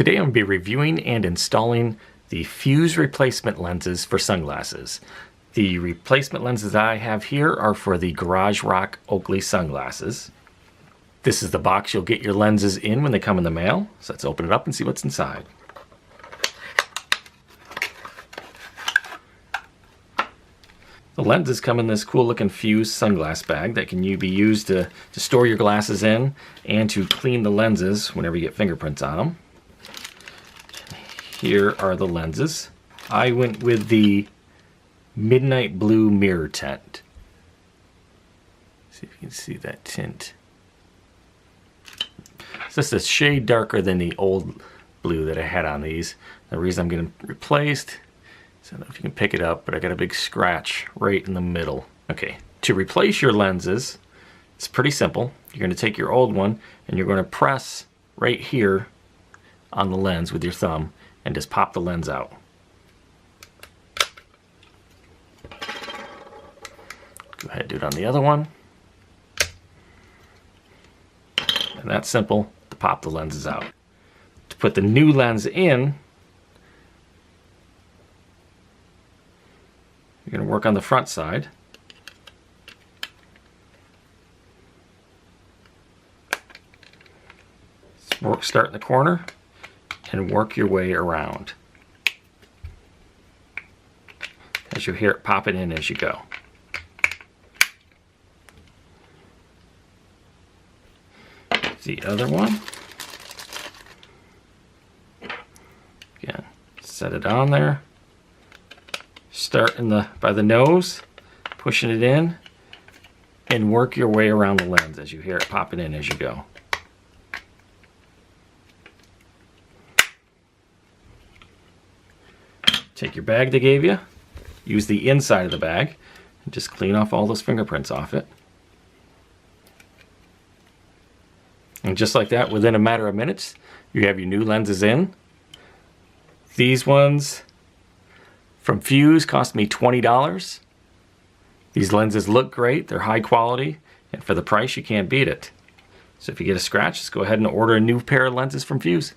Today I'm going to be reviewing and installing the fuse replacement lenses for sunglasses. The replacement lenses I have here are for the Garage Rock Oakley sunglasses. This is the box you'll get your lenses in when they come in the mail. So let's open it up and see what's inside. The lenses come in this cool looking fuse sunglass bag that can be used to store your glasses in and to clean the lenses whenever you get fingerprints on them. Here are the lenses. I went with the midnight blue mirror tint. See if you can see that tint. It's just a shade darker than the old blue that I had on these. The reason I'm getting replaced, so I don't know if you can pick it up, but I got a big scratch right in the middle. Okay, to replace your lenses, it's pretty simple. You're going to take your old one and you're going to press right here on the lens with your thumb and just pop the lens out. Go ahead and do it on the other one. And that's simple to pop the lenses out. To put the new lens in, you're going to work on the front side. Start in the corner and work your way around as you hear it popping in as you go. The other one. Again, set it on there. Start by the nose, pushing it in, and work your way around the lens as you hear it popping in as you go. Take your bag they gave you, use the inside of the bag, and just clean off all those fingerprints off it. And just like that, within a matter of minutes, you have your new lenses in. These ones from Fuse cost me $20. These lenses look great, they're high quality, and for the price you can't beat it. So if you get a scratch, just go ahead and order a new pair of lenses from Fuse.